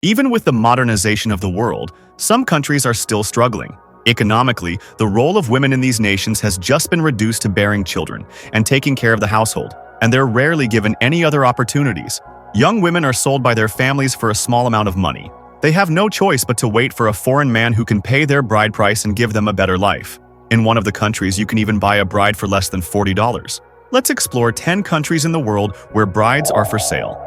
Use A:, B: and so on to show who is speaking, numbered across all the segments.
A: Even with the modernization of the world, some countries are still struggling. Economically, the role of women in these nations has just been reduced to bearing children and taking care of the household, and they're rarely given any other opportunities. Young women are sold by their families for a small amount of money. They have no choice but to wait for a foreign man who can pay their bride price and give them a better life. In one of the countries, you can even buy a bride for less than $40. Let's explore 10 countries in the world where brides are for sale.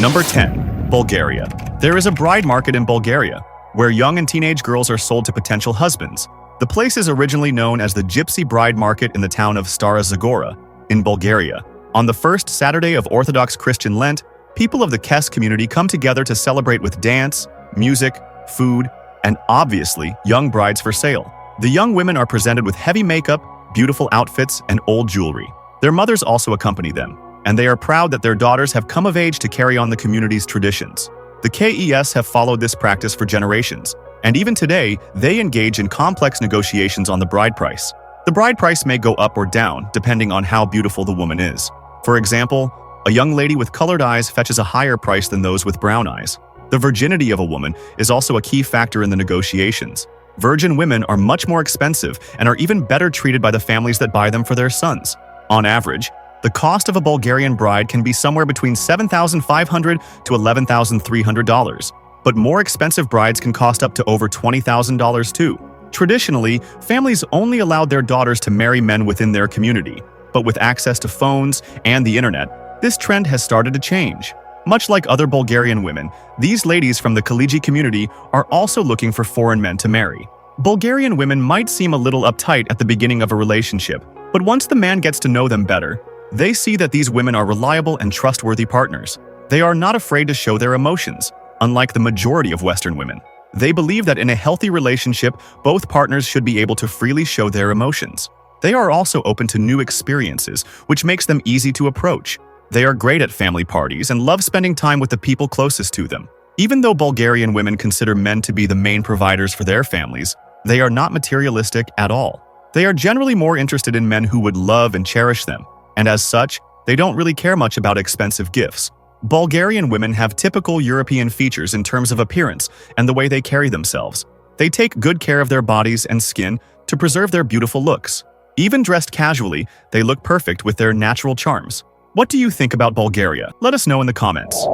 A: Number 10. Bulgaria. There is a bride market in Bulgaria, where young and teenage girls are sold to potential husbands. The place is originally known as the Gypsy Bride Market in the town of Stara Zagora, in Bulgaria. On the first Saturday of Orthodox Christian Lent, people of the Kes community come together to celebrate with dance, music, food, and obviously, young brides for sale. The young women are presented with heavy makeup, beautiful outfits, and old jewelry. Their mothers also accompany them, and they are proud that their daughters have come of age to carry on the community's traditions. The KES have followed this practice for generations, and even today, they engage in complex negotiations on the bride price. The bride price may go up or down, depending on how beautiful the woman is. For example, a young lady with colored eyes fetches a higher price than those with brown eyes. The virginity of a woman is also a key factor in the negotiations. Virgin women are much more expensive and are even better treated by the families that buy them for their sons. On average, the cost of a Bulgarian bride can be somewhere between $7,500 to $11,300, but more expensive brides can cost up to over $20,000 too. Traditionally, families only allowed their daughters to marry men within their community, but with access to phones and the internet, this trend has started to change. Much like other Bulgarian women, these ladies from the Kaliji community are also looking for foreign men to marry. Bulgarian women might seem a little uptight at the beginning of a relationship, but once the man gets to know them better, they see that these women are reliable and trustworthy partners. They are not afraid to show their emotions, unlike the majority of Western women. They believe that in a healthy relationship, both partners should be able to freely show their emotions. They are also open to new experiences, which makes them easy to approach. They are great at family parties and love spending time with the people closest to them. Even though Bulgarian women consider men to be the main providers for their families, they are not materialistic at all. They are generally more interested in men who would love and cherish them, and as such, they don't really care much about expensive gifts. Bulgarian women have typical European features in terms of appearance and the way they carry themselves. They take good care of their bodies and skin to preserve their beautiful looks. Even dressed casually, they look perfect with their natural charms. What do you think about Bulgaria? Let us know in the comments.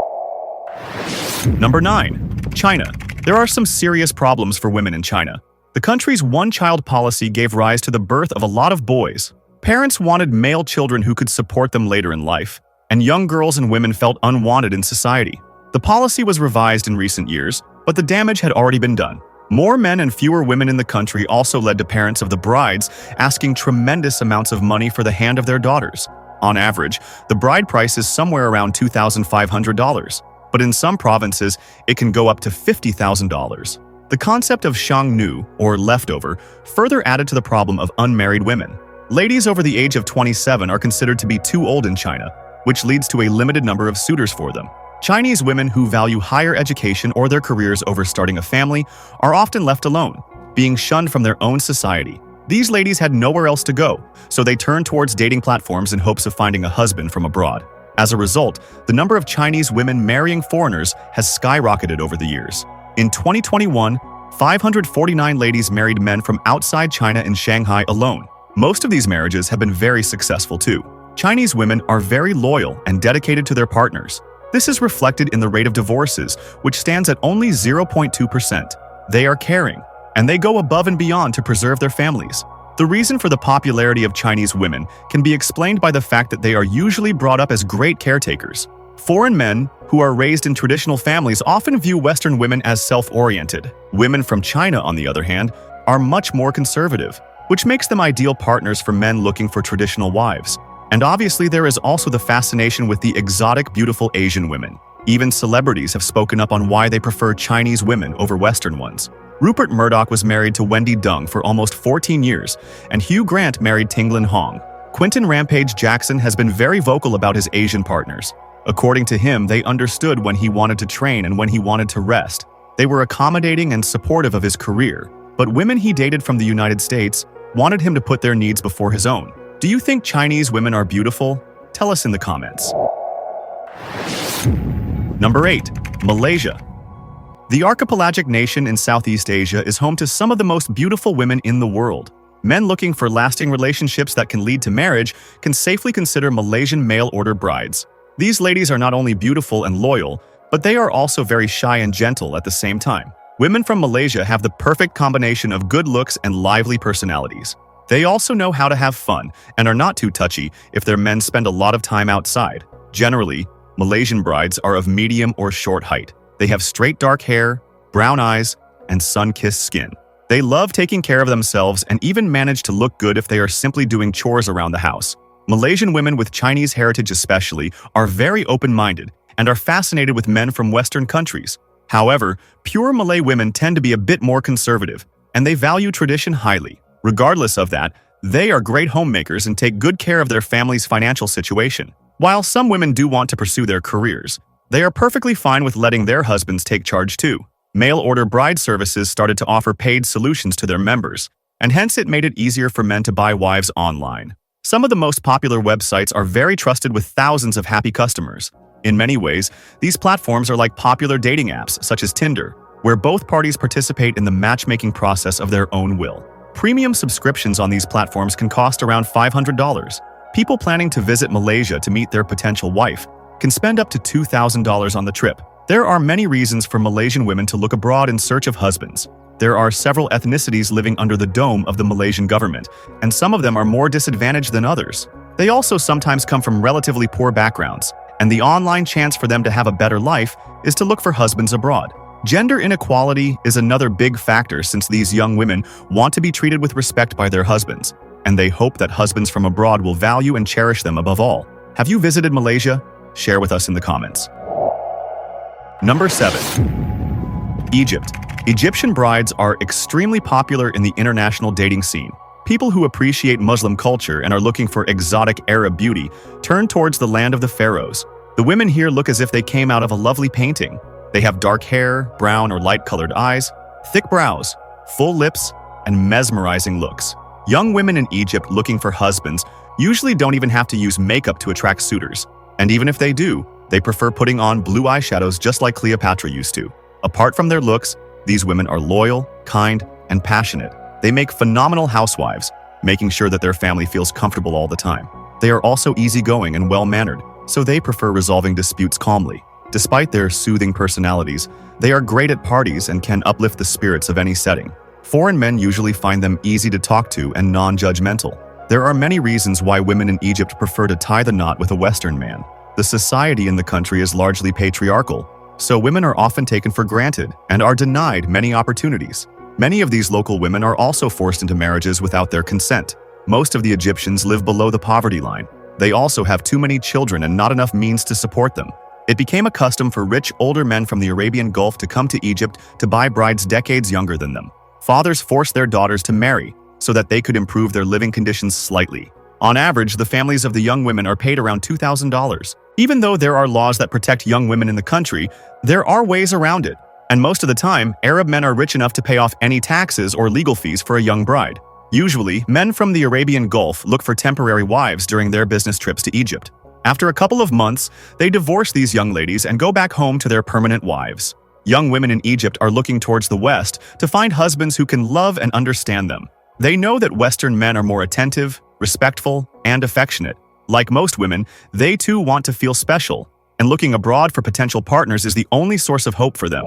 A: Number 9. China. There are some serious problems for women in China. The country's one-child policy gave rise to the birth of a lot of boys. Parents wanted male children who could support them later in life, and young girls and women felt unwanted in society. The policy was revised in recent years, but the damage had already been done. More men and fewer women in the country also led to parents of the brides asking tremendous amounts of money for the hand of their daughters. On average, the bride price is somewhere around $2,500, but in some provinces, it can go up to $50,000. The concept of shangnu, or leftover, further added to the problem of unmarried women. Ladies over the age of 27 are considered to be too old in China, which leads to a limited number of suitors for them. Chinese women who value higher education or their careers over starting a family are often left alone, being shunned from their own society. These ladies had nowhere else to go, so they turned towards dating platforms in hopes of finding a husband from abroad. As a result, the number of Chinese women marrying foreigners has skyrocketed over the years. In 2021, 549 ladies married men from outside China in Shanghai alone. Most of these marriages have been very successful too. Chinese women are very loyal and dedicated to their partners. This is reflected in the rate of divorces, which stands at only 0.2%. They are caring, and they go above and beyond to preserve their families. The reason for the popularity of Chinese women can be explained by the fact that they are usually brought up as great caretakers. Foreign men who are raised in traditional families often view Western women as self-oriented. Women from China, on the other hand, are much more conservative, which makes them ideal partners for men looking for traditional wives. And obviously, there is also the fascination with the exotic, beautiful Asian women. Even celebrities have spoken up on why they prefer Chinese women over Western ones. Rupert Murdoch was married to Wendy Deng for almost 14 years, and Hugh Grant married Tinglin Hong. Quentin Rampage Jackson has been very vocal about his Asian partners. According to him, they understood when he wanted to train and when he wanted to rest. They were accommodating and supportive of his career, but women he dated from the United States wanted him to put their needs before his own. Do you think Chinese women are beautiful? Tell us in the comments. Number 8. Malaysia. The archipelagic nation in Southeast Asia is home to some of the most beautiful women in the world. Men looking for lasting relationships that can lead to marriage can safely consider Malaysian mail-order brides. These ladies are not only beautiful and loyal, but they are also very shy and gentle at the same time. Women from Malaysia have the perfect combination of good looks and lively personalities. They also know how to have fun and are not too touchy if their men spend a lot of time outside. Generally, Malaysian brides are of medium or short height. They have straight dark hair, brown eyes, and sun-kissed skin. They love taking care of themselves and even manage to look good if they are simply doing chores around the house. Malaysian women with Chinese heritage especially are very open-minded and are fascinated with men from Western countries. However, pure Malay women tend to be a bit more conservative, and they value tradition highly. Regardless of that, they are great homemakers and take good care of their family's financial situation. While some women do want to pursue their careers, they are perfectly fine with letting their husbands take charge too. Mail-order bride services started to offer paid solutions to their members, and hence it made it easier for men to buy wives online. Some of the most popular websites are very trusted with thousands of happy customers. In many ways, these platforms are like popular dating apps such as Tinder, where both parties participate in the matchmaking process of their own will. Premium subscriptions on these platforms can cost around $500. People planning to visit Malaysia to meet their potential wife can spend up to $2,000 on the trip. There are many reasons for Malaysian women to look abroad in search of husbands. There are several ethnicities living under the dome of the Malaysian government, and some of them are more disadvantaged than others. They also sometimes come from relatively poor backgrounds, and the online chance for them to have a better life is to look for husbands abroad. Gender inequality is another big factor since these young women want to be treated with respect by their husbands, and they hope that husbands from abroad will value and cherish them above all. Have you visited Malaysia? Share with us in the comments. Number 7. Egypt. Egyptian brides are extremely popular in the international dating scene. People who appreciate Muslim culture and are looking for exotic Arab beauty turn towards the land of the pharaohs. The women here look as if they came out of a lovely painting. They have dark hair, brown or light-colored eyes, thick brows, full lips, and mesmerizing looks. Young women in Egypt looking for husbands usually don't even have to use makeup to attract suitors. And even if they do, they prefer putting on blue eyeshadows just like Cleopatra used to. Apart from their looks, these women are loyal, kind, and passionate. They make phenomenal housewives, making sure that their family feels comfortable all the time. They are also easygoing and well-mannered, so they prefer resolving disputes calmly. Despite their soothing personalities, they are great at parties and can uplift the spirits of any setting. Foreign men usually find them easy to talk to and non-judgmental. There are many reasons why women in Egypt prefer to tie the knot with a Western man. The society in the country is largely patriarchal, so women are often taken for granted and are denied many opportunities. Many of these local women are also forced into marriages without their consent. Most of the Egyptians live below the poverty line. They also have too many children and not enough means to support them. It became a custom for rich older men from the Arabian Gulf to come to Egypt to buy brides decades younger than them. Fathers forced their daughters to marry so that they could improve their living conditions slightly. On average, the families of the young women are paid around $2,000. Even though there are laws that protect young women in the country, there are ways around it. And most of the time, Arab men are rich enough to pay off any taxes or legal fees for a young bride. Usually, men from the Arabian Gulf look for temporary wives during their business trips to Egypt. After a couple of months, they divorce these young ladies and go back home to their permanent wives. Young women in Egypt are looking towards the West to find husbands who can love and understand them. They know that Western men are more attentive, respectful, and affectionate. Like most women, they too want to feel special, and looking abroad for potential partners is the only source of hope for them.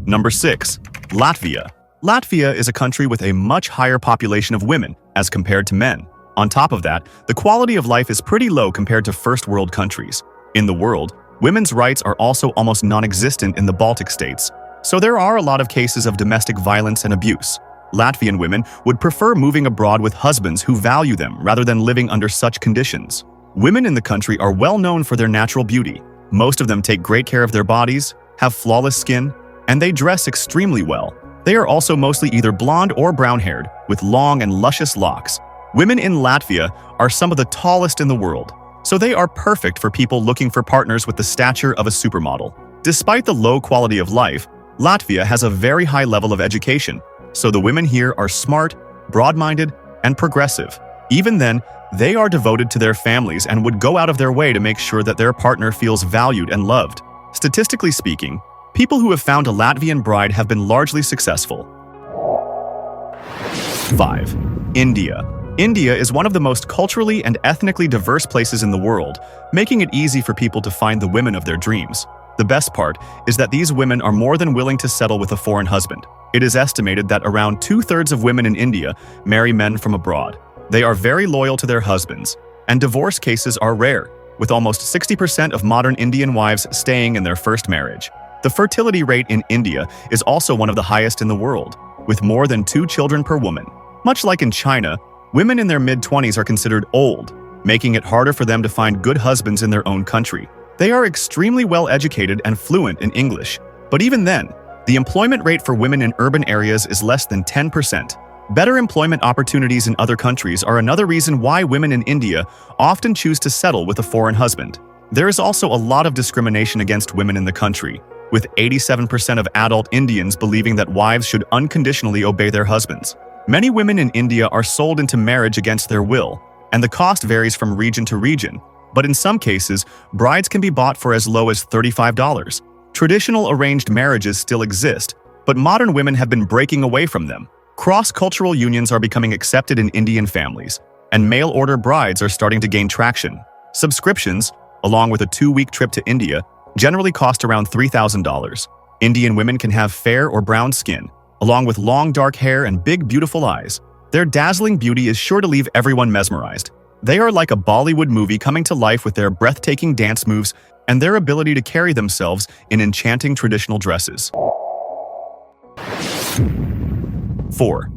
A: Number 6. Latvia. Latvia is a country with a much higher population of women as compared to men. On top of that, the quality of life is pretty low compared to first world countries. In the world, women's rights are also almost non-existent in the Baltic states, so there are a lot of cases of domestic violence and abuse. Latvian women would prefer moving abroad with husbands who value them rather than living under such conditions. Women in the country are well known for their natural beauty. Most of them take great care of their bodies, have flawless skin, and they dress extremely well. They are also mostly either blonde or brown-haired, with long and luscious locks. Women in Latvia are some of the tallest in the world, so they are perfect for people looking for partners with the stature of a supermodel. Despite the low quality of life, Latvia has a very high level of education, so the women here are smart, broad-minded, and progressive. Even then, They are devoted to their families and would go out of their way to make sure that their partner feels valued and loved. Statistically speaking, people who have found a Latvian bride have been largely successful. 5. India. India is one of the most culturally and ethnically diverse places in the world, making it easy for people to find the women of their dreams. The best part is that these women are more than willing to settle with a foreign husband. It is estimated that around 2/3 of women in India marry men from abroad. They are very loyal to their husbands, and divorce cases are rare, with almost 60% of modern Indian wives staying in their first marriage. The fertility rate in India is also one of the highest in the world, with more than 2 children per woman. Much like in China, women in their mid-20s are considered old, making it harder for them to find good husbands in their own country. They are extremely well educated and fluent in English, but even then, the employment rate for women in urban areas is less than 10%. Better employment opportunities in other countries are another reason why women in India often choose to settle with a foreign husband. There is also a lot of discrimination against women in the country, with 87% of adult Indians believing that wives should unconditionally obey their husbands. Many women in India are sold into marriage against their will, and the cost varies from region to region, but in some cases, brides can be bought for as low as $35. Traditional arranged marriages still exist, but modern women have been breaking away from them. Cross-cultural unions are becoming accepted in Indian families, and mail-order brides are starting to gain traction. Subscriptions, along with a 2-week trip to India, generally cost around $3,000. Indian women can have fair or brown skin, along with long dark hair and big beautiful eyes. Their dazzling beauty is sure to leave everyone mesmerized. They are like a Bollywood movie coming to life with their breathtaking dance moves and their ability to carry themselves in enchanting traditional dresses. 4.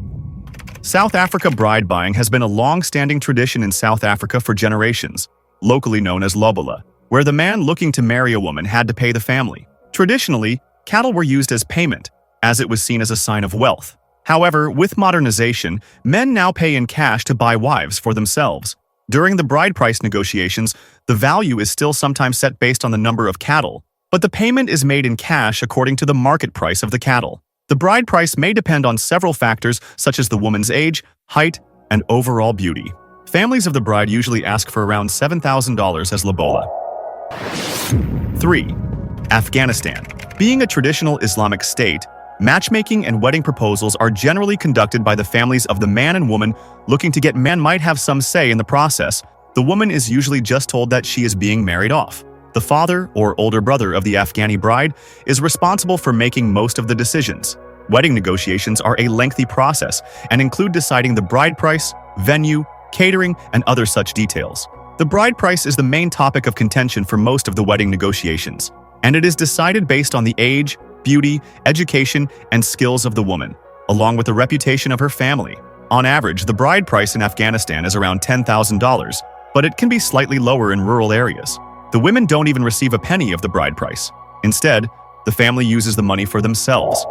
A: South Africa bride buying has been a long-standing tradition in South Africa for generations, locally known as lobola, where the man looking to marry a woman had to pay the family. Traditionally, cattle were used as payment, as it was seen as a sign of wealth. However, with modernization, men now pay in cash to buy wives for themselves. During the bride price negotiations, the value is still sometimes set based on the number of cattle, but the payment is made in cash according to the market price of the cattle. The bride price may depend on several factors such as the woman's age, height, and overall beauty. Families of the bride usually ask for around $7,000 as lobola. 3. Afghanistan. Being a traditional Islamic state, matchmaking and wedding proposals are generally conducted by the families of the man and woman looking to get married. Might have some say in the process. The woman is usually just told that she is being married off. The father or older brother of the Afghani bride is responsible for making most of the decisions. Wedding negotiations are a lengthy process and include deciding the bride price, venue, catering, and other such details. The bride price is the main topic of contention for most of the wedding negotiations, and it is decided based on the age, beauty, education, and skills of the woman, along with the reputation of her family. On average, the bride price in Afghanistan is around $10,000, but it can be slightly lower in rural areas. The women don't even receive a penny of the bride price. Instead, the family uses the money for themselves.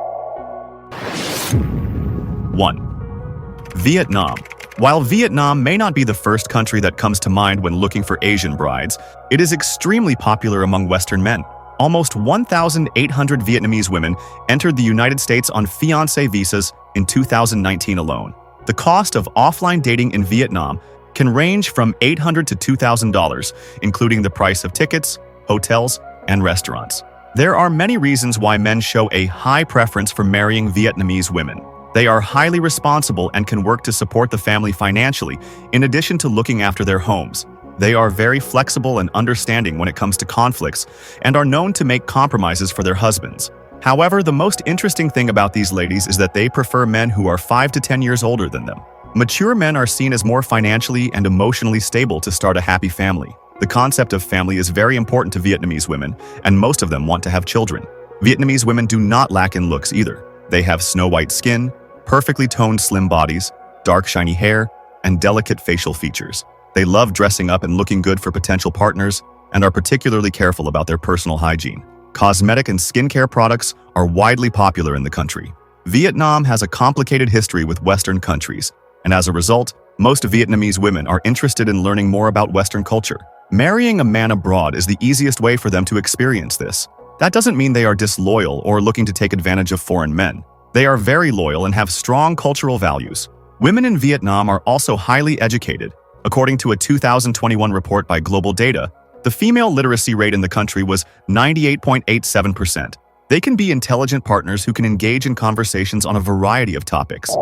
A: 1. Vietnam. While Vietnam may not be the first country that comes to mind when looking for Asian brides, it is extremely popular among Western men. Almost 1,800 Vietnamese women entered the United States on fiancé visas in 2019 alone. The cost of offline dating in Vietnam can range from $800 to $2,000, including the price of tickets, hotels, and restaurants. There are many reasons why men show a high preference for marrying Vietnamese women. They are highly responsible and can work to support the family financially, in addition to looking after their homes. They are very flexible and understanding when it comes to conflicts and are known to make compromises for their husbands. However, the most interesting thing about these ladies is that they prefer men who are 5 to 10 years older than them. Mature men are seen as more financially and emotionally stable to start a happy family. The concept of family is very important to Vietnamese women, and most of them want to have children. Vietnamese women do not lack in looks either. They have snow-white skin, perfectly toned slim bodies, dark shiny hair, and delicate facial features. They love dressing up and looking good for potential partners and are particularly careful about their personal hygiene. Cosmetic and skincare products are widely popular in the country. Vietnam has a complicated history with Western countries, and as a result, most Vietnamese women are interested in learning more about Western culture. Marrying a man abroad is the easiest way for them to experience this. That doesn't mean they are disloyal or looking to take advantage of foreign men. They are very loyal and have strong cultural values. Women in Vietnam are also highly educated, According to a 2021 report by Global Data, the female literacy rate in the country was 98.87%. They can be intelligent partners who can engage in conversations on a variety of topics.